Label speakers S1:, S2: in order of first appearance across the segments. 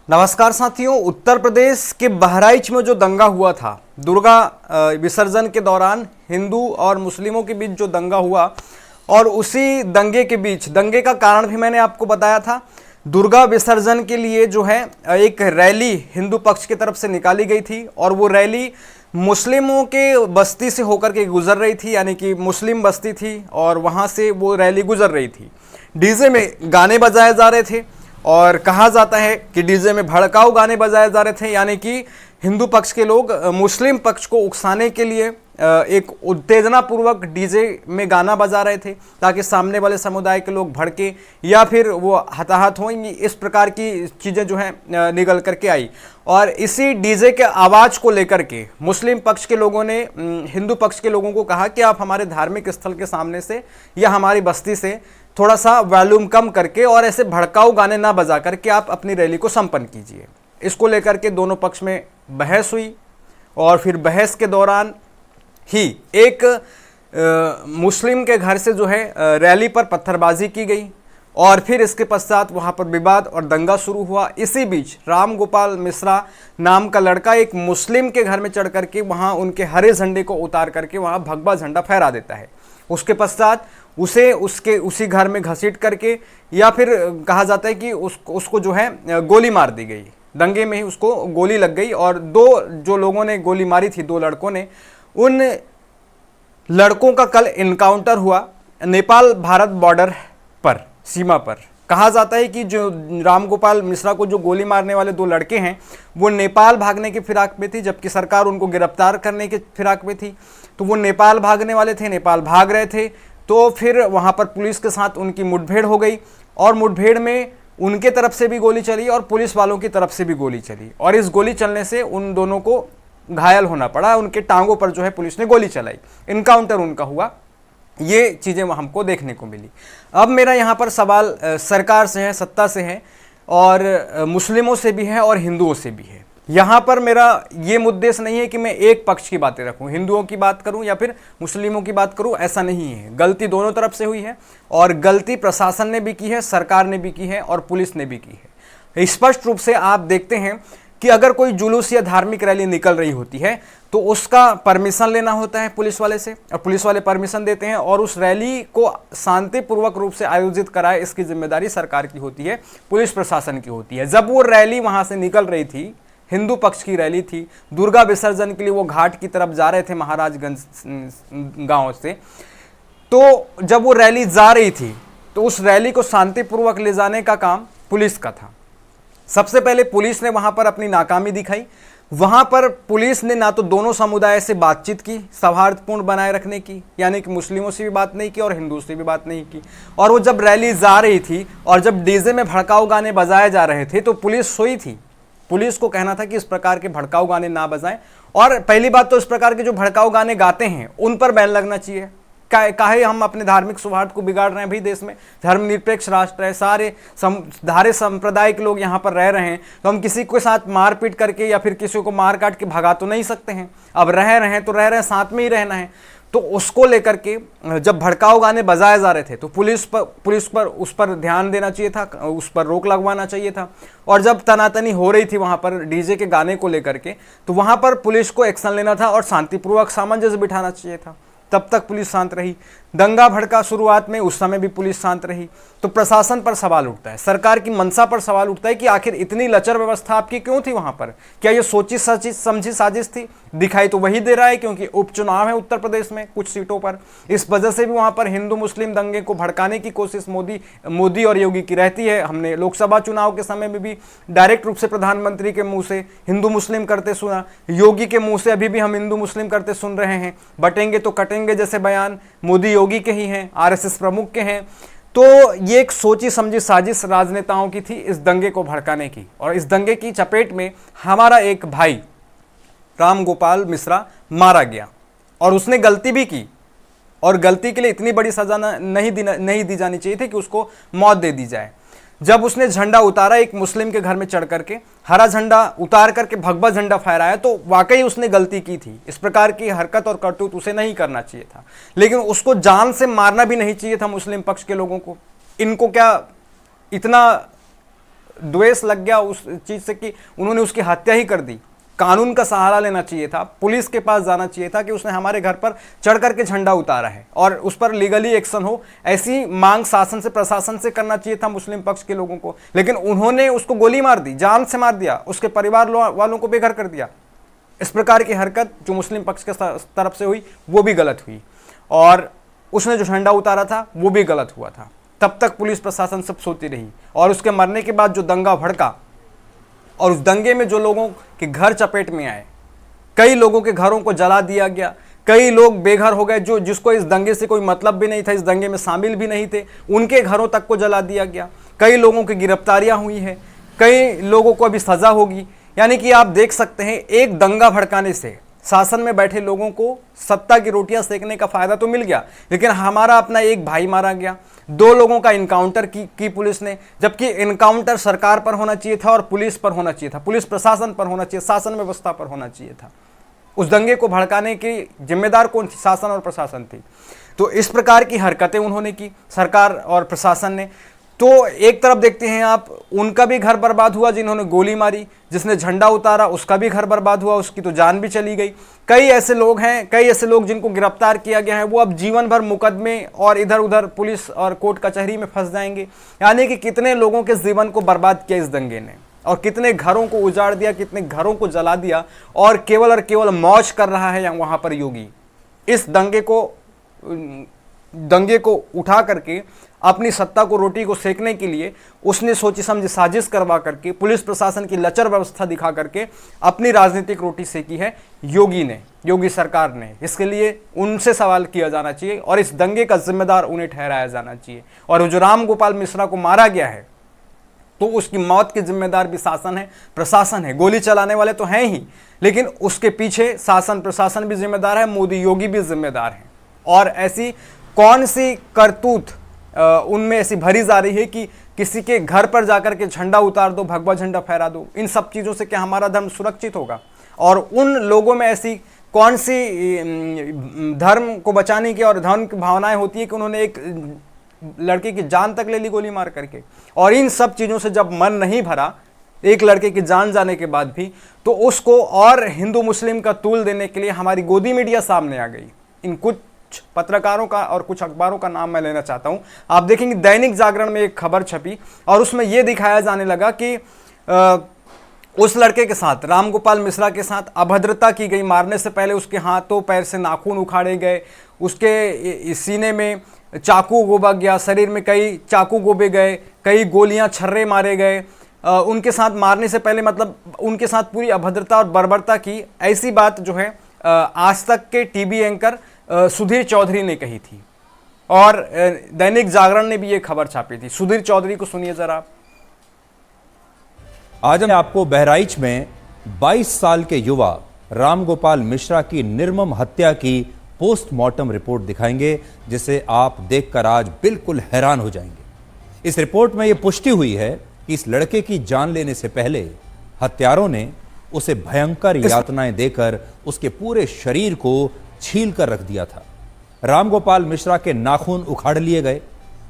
S1: नमस्कार साथियों। उत्तर प्रदेश के बहराइच में जो दंगा हुआ था दुर्गा विसर्जन के दौरान, हिंदू और मुस्लिमों के बीच जो दंगा हुआ, और उसी दंगे के बीच, दंगे का कारण भी मैंने आपको बताया था। दुर्गा विसर्जन के लिए जो है एक रैली हिंदू पक्ष की तरफ से निकाली गई थी और वो रैली मुस्लिमों के बस्ती से होकर के गुजर रही थी, यानी कि मुस्लिम बस्ती थी और वहाँ से वो रैली गुजर रही थी। डीजे में गाने बजाए जा रहे थे और कहा जाता है कि डीजे में भड़काऊ गाने बजाए जा रहे थे, यानी कि हिंदू पक्ष के लोग मुस्लिम पक्ष को उकसाने के लिए एक उत्तेजना पूर्वक डीजे में गाना बजा रहे थे ताकि सामने वाले समुदाय के लोग भड़के या फिर वो हताहत हों। इस प्रकार की चीज़ें जो हैं निकल करके आई और इसी डीजे के आवाज़ को लेकर के मुस्लिम पक्ष के लोगों ने हिंदू पक्ष के लोगों को कहा कि आप हमारे धार्मिक स्थल के सामने से या हमारी बस्ती से थोड़ा सा वॉल्यूम कम करके और ऐसे भड़काऊ गाने ना बजा करके आप अपनी रैली को संपन्न कीजिए। इसको लेकर के दोनों पक्ष में बहस हुई और फिर बहस के दौरान ही एक मुस्लिम के घर से जो है रैली पर पत्थरबाजी की गई और फिर इसके पश्चात वहाँ पर विवाद और दंगा शुरू हुआ। इसी बीच राम गोपाल मिश्रा नाम का लड़का एक मुस्लिम के घर में चढ़ करके वहाँ उनके हरे झंडे को उतार करके वहाँ भगवा झंडा फहरा देता है। उसके पश्चात उसे उसी घर में घसीट करके या फिर कहा जाता है कि उसको जो है गोली मार दी गई। दंगे में ही उसको गोली लग गई और दो जो लोगों ने गोली मारी थी, दो लड़कों ने, उन लड़कों का कल इनकाउंटर हुआ नेपाल भारत बॉर्डर पर, सीमा पर। कहा जाता है कि जो राम गोपाल मिश्रा को जो गोली मारने वाले दो लड़के हैं वो नेपाल भागने की फिराक में थी, जबकि सरकार उनको गिरफ्तार करने की फिराक में थी। तो वो नेपाल भागने वाले थे, नेपाल भाग रहे थे। तो फिर वहाँ पर पुलिस के साथ उनकी मुठभेड़ हो गई और मुठभेड़ में उनके तरफ से भी गोली चली और पुलिस वालों की तरफ से भी गोली चली और इस गोली चलने से उन दोनों को घायल होना पड़ा। उनके टांगों पर जो है पुलिस ने गोली चलाई, इनकाउंटर उनका हुआ। ये चीज़ें हमको देखने को मिली। अब मेरा यहाँ पर सवाल सरकार से है, सत्ता से है और मुस्लिमों से भी है और हिंदुओं से भी है। यहाँ पर मेरा ये उद्देश्य नहीं है कि मैं एक पक्ष की बातें रखूँ, हिंदुओं की बात करूँ या फिर मुस्लिमों की बात करूँ, ऐसा नहीं है। गलती दोनों तरफ से हुई है और गलती प्रशासन ने भी की है, सरकार ने भी की है और पुलिस ने भी की है। स्पष्ट रूप से आप देखते हैं कि अगर कोई जुलूस या धार्मिक रैली निकल रही होती है तो उसका परमिशन लेना होता है पुलिस वाले से और पुलिस वाले परमिशन देते हैं और उस रैली को शांतिपूर्वक रूप से आयोजित कराए, इसकी जिम्मेदारी सरकार की होती है, पुलिस प्रशासन की होती है। जब वो रैली वहाँ से निकल रही थी, हिंदू पक्ष की रैली थी, दुर्गा विसर्जन के लिए वो घाट की तरफ जा रहे थे महाराजगंज गांव से, तो जब वो रैली जा रही थी तो उस रैली को शांतिपूर्वक ले जाने का काम पुलिस का था। सबसे पहले पुलिस ने वहां पर अपनी नाकामी दिखाई। वहां पर पुलिस ने ना तो दोनों समुदाय से बातचीत की सौहार्दपूर्ण बनाए रखने की, यानी कि मुस्लिमों से भी बात नहीं की और हिंदुओं से भी बात नहीं की। और वो जब रैली जा रही थी और जब डीजे में भड़काऊ गाने बजाए जा रहे थे तो पुलिस सोई थी। पुलिस को कहना था कि इस प्रकार के भड़काऊ गाने ना बजाएं और पहली बात तो इस प्रकार के जो भड़काऊ गाने गाते हैं उन पर बैन लगना चाहिए। काहे हम अपने धार्मिक सौहार्द को बिगाड़ रहे हैं भाई। देश में धर्मनिरपेक्ष राष्ट्र है, सारे धारे संप्रदाय के लोग यहाँ पर रह रहे हैं, तो हम किसी के साथ मारपीट करके या फिर किसी को मार काट के भगा तो नहीं सकते हैं। अब रह रहे हैं तो रह रहे हैं, साथ में ही रहना है। तो उसको लेकर के जब भड़काऊ गाने बजाए जा रहे थे तो पुलिस पर उस पर ध्यान देना चाहिए था, उस पर रोक लगवाना चाहिए था। और जब तनातनी हो रही थी वहाँ पर डीजे के गाने को लेकर के, तो वहाँ पर पुलिस को एक्शन लेना था और शांतिपूर्वक सामंजस्य बिठाना चाहिए था। तब तक पुलिस शांत रही। दंगा भड़का शुरुआत में, उस समय भी पुलिस शांत रही। तो प्रशासन पर सवाल उठता है, सरकार की मंशा पर सवाल उठता है कि आखिर इतनी लचर व्यवस्था आपकी क्यों थी वहां पर? क्या ये सोची समझी साजिश थी? दिखाई तो वही दे रहा है क्योंकि उपचुनाव है उत्तर प्रदेश में कुछ सीटों पर। इस वजह से भी वहां पर हिंदू मुस्लिम दंगे को भड़काने की कोशिश मोदी और योगी की रहती है। हमने लोकसभा चुनाव के समय में भी डायरेक्ट रूप से प्रधानमंत्री के मुंह से हिंदू मुस्लिम करते सुना, योगी के मुंह से अभी भी हम हिंदू मुस्लिम करते सुन रहे हैं। बटेंगे तो कटेंगे जैसे बयान मोदी योगी के ही हैं, आरएसएस प्रमुख के हैं। तो ये एक सोची समझी साजिश राजनेताओं की थी इस दंगे को भड़काने की। और इस दंगे की चपेट में हमारा एक भाई राम गोपाल मिश्रा मारा गया और उसने गलती भी की और गलती के लिए इतनी बड़ी सजा नहीं दी जानी चाहिए थी कि उसको मौत दे दी जाए। जब उसने झंडा उतारा एक मुस्लिम के घर में चढ़ करके, हरा झंडा उतार करके भगवा झंडा फहराया, तो वाकई उसने गलती की थी। इस प्रकार की हरकत और करतूत उसे नहीं करना चाहिए था, लेकिन उसको जान से मारना भी नहीं चाहिए था मुस्लिम पक्ष के लोगों को। इनको क्या इतना द्वेष लग गया उस चीज से कि उन्होंने उसकी हत्या ही कर दी। कानून का सहारा लेना चाहिए था, पुलिस के पास जाना चाहिए था कि उसने हमारे घर पर चढ़ करके झंडा उतारा है और उस पर लीगली एक्शन हो, ऐसी मांग शासन से, प्रशासन से करना चाहिए था मुस्लिम पक्ष के लोगों को। लेकिन उन्होंने उसको गोली मार दी, जान से मार दिया, उसके परिवार वालों को बेघर कर दिया। इस प्रकार की हरकत जो मुस्लिम पक्ष के तरफ से हुई वो भी गलत हुई, और उसने जो झंडा उतारा था वो भी गलत हुआ था। तब तक पुलिस प्रशासन सब सोती रही, और उसके मरने के बाद जो दंगा भड़का और उस दंगे में जो लोगों के घर चपेट में आए, कई लोगों के घरों को जला दिया गया, कई लोग बेघर हो गए जो जिसको इस दंगे से कोई मतलब भी नहीं था, इस दंगे में शामिल भी नहीं थे, उनके घरों तक को जला दिया गया। कई लोगों की गिरफ्तारियां हुई हैं, कई लोगों को अभी सजा होगी। यानी कि आप देख सकते हैं एक दंगा भड़काने से शासन में बैठे लोगों को सत्ता की रोटियां सेकने का फायदा तो मिल गया, लेकिन हमारा अपना एक भाई मारा गया, 2 लोगों का इनकाउंटर की पुलिस ने, जबकि इनकाउंटर सरकार पर होना चाहिए था और पुलिस पर होना चाहिए था, पुलिस प्रशासन पर होना चाहिए, शासन व्यवस्था पर होना चाहिए था। उस दंगे को भड़काने की जिम्मेदार कौन थी? शासन और प्रशासन थी। तो इस प्रकार की हरकतें उन्होंने की, सरकार और प्रशासन ने। तो एक तरफ देखते हैं आप, उनका भी घर बर्बाद हुआ जिन्होंने गोली मारी, जिसने झंडा उतारा उसका भी घर बर्बाद हुआ, उसकी तो जान भी चली गई। कई ऐसे लोग हैं, कई ऐसे लोग जिनको गिरफ्तार किया गया है, वो अब जीवन भर मुकदमे और इधर उधर पुलिस और कोर्ट कचहरी में फंस जाएंगे। यानी कि कितने लोगों के जीवन को बर्बाद किया इस दंगे ने, और कितने घरों को उजाड़ दिया, कितने घरों को जला दिया, और केवल मौज कर रहा है वहां पर योगी। इस दंगे को उठा करके अपनी सत्ता को, रोटी को सेकने के लिए उसने सोची समझी साजिश करवा करके, पुलिस प्रशासन की लचर व्यवस्था दिखा करके अपनी राजनीतिक रोटी सेकी है योगी ने, योगी सरकार ने। इसके लिए उनसे सवाल किया जाना चाहिए और इस दंगे का जिम्मेदार उन्हें ठहराया जाना चाहिए। और जो राम गोपाल मिश्रा को मारा गया है, तो उसकी मौत के जिम्मेदार भी शासन है, प्रशासन है। गोली चलाने वाले तो हैं ही, लेकिन उसके पीछे शासन प्रशासन भी जिम्मेदार है, मोदी योगी भी जिम्मेदार है। और ऐसी कौन सी करतूत उनमें ऐसी भरी जा रही है कि किसी के घर पर जाकर के झंडा उतार दो, भगवा झंडा फहरा दो। इन सब चीज़ों से क्या हमारा धर्म सुरक्षित होगा? और उन लोगों में ऐसी कौन सी धर्म को बचाने की और धर्म की भावनाएं होती है कि उन्होंने एक लड़के की जान तक ले ली गोली मार करके। और इन सब चीज़ों से जब मन नहीं भरा एक लड़के की जान जाने के बाद भी, तो उसको और हिंदू मुस्लिम का तूल देने के लिए हमारी गोदी मीडिया सामने आ गई। इन कुछ पत्रकारों का और कुछ अखबारों का नाम मैं लेना चाहता हूं। आप देखेंगे दैनिक जागरण में एक खबर छपी और उसमें यह दिखाया जाने लगा कि उस लड़के के साथ, रामगोपाल मिश्रा के साथ अभद्रता की गई। मारने से पहले उसके हाथों पैर से नाखून उखाड़े गए, उसके सीने में चाकू गोबा गया, शरीर में कई चाकू गोबे गए, कई गोलियां छर्रे मारे गए। उनके साथ मारने से पहले मतलब उनके साथ पूरी अभद्रता और बर्बरता की, ऐसी बात जो है आज तक के टीवी एंकर सुधीर चौधरी ने कही थी। और दैनिक जागरण ने भी ये खबर छापी थी। सुधीर चौधरी को सुनिए जरा।
S2: आज हम आपको बहराइच में 22 साल के युवा रामगोपाल मिश्रा की निर्मम हत्या की पोस्टमार्टम रिपोर्ट दिखाएंगे, जिसे आप देखकर आज बिल्कुल हैरान हो जाएंगे। इस रिपोर्ट में यह पुष्टि हुई है कि इस लड़के की जान लेने से पहले हत्यारों ने उसे भयंकर यातनाएं देकर उसके पूरे शरीर को छील कर रख दिया था। रामगोपाल मिश्रा के नाखून उखाड़ लिए गए,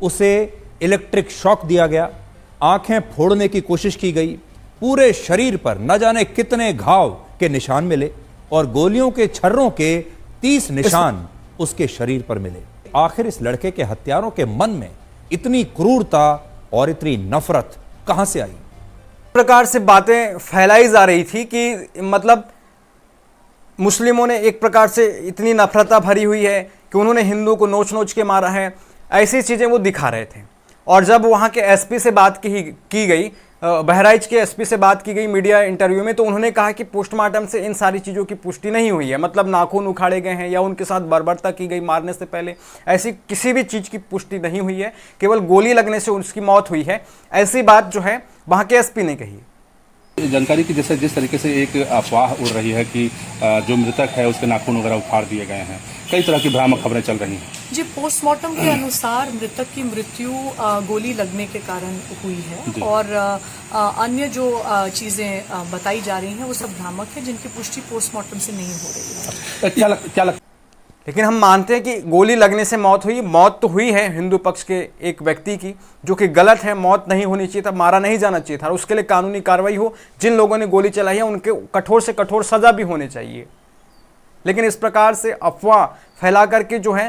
S2: उसे इलेक्ट्रिक शॉक दिया गया, आंखें फोड़ने की कोशिश की गई, पूरे शरीर पर न जाने कितने घाव के निशान मिले और गोलियों के छर्रों के 30 निशान उसके शरीर पर मिले। आखिर इस लड़के के हत्यारों के मन में इतनी क्रूरता और इतनी नफरत कहां से आई?
S1: प्रकार से बातें फैलाई जा रही थी कि मतलब मुस्लिमों ने एक प्रकार से इतनी नफरता भरी हुई है कि उन्होंने हिंदू को नोच नोच के मारा है, ऐसी चीज़ें वो दिखा रहे थे। और जब वहाँ के एसपी से बात की गई, बहराइच के एसपी से बात की गई मीडिया इंटरव्यू में, तो उन्होंने कहा कि पोस्टमार्टम से इन सारी चीज़ों की पुष्टि नहीं हुई है। मतलब नाखून उखाड़े गए हैं या उनके साथ बर्बरता की गई मारने से पहले, ऐसी किसी भी चीज़ की पुष्टि नहीं हुई है, केवल गोली लगने से उसकी मौत हुई है। ऐसी बात जो है वहाँ के एसपी ने कही।
S3: जानकारी की जैसे जिस तरीके से एक अफवाह उड़ रही है कि जो मृतक है उसके नाखून वगैरह उखाड़ दिए गए हैं, कई तरह की भ्रामक खबरें चल रही हैं।
S4: जी, पोस्टमार्टम के अनुसार मृतक की मृत्यु गोली लगने के कारण हुई है और अन्य जो चीजें बताई जा रही हैं वो सब भ्रामक है, जिनकी पुष्टि पोस्टमार्टम से नहीं हो रही है।
S1: लेकिन हम मानते हैं कि गोली लगने से मौत हुई, मौत तो हुई है हिंदू पक्ष के एक व्यक्ति की, जो कि गलत है, मौत नहीं होनी चाहिए था, मारा नहीं जाना चाहिए था, और उसके लिए कानूनी कार्रवाई हो। जिन लोगों ने गोली चलाई है उनके कठोर से कठोर सजा भी होनी चाहिए। लेकिन इस प्रकार से अफवाह फैला करके जो है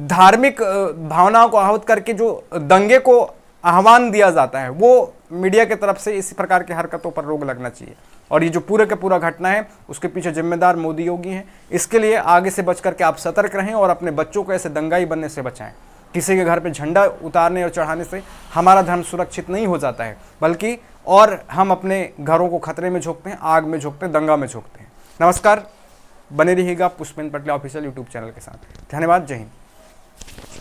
S1: धार्मिक भावनाओं को आहत करके जो दंगे को आह्वान दिया जाता है, वो मीडिया की तरफ से इस प्रकार की हरकतों पर रोक लगना चाहिए। और ये जो पूरे का पूरा घटना है उसके पीछे जिम्मेदार मोदी योगी हैं। इसके लिए आगे से बच करके आप सतर्क रहें और अपने बच्चों को ऐसे दंगाई बनने से बचाएं। किसी के घर पे झंडा उतारने और चढ़ाने से हमारा धर्म सुरक्षित नहीं हो जाता है, बल्कि और हम अपने घरों को खतरे में झोंकते हैं, आग में झोंकते हैं, दंगा में झोंकते हैं। नमस्कार, बने रहिएगा Pushpendra Patel official YouTube channel के साथ। धन्यवाद, जय हिंद।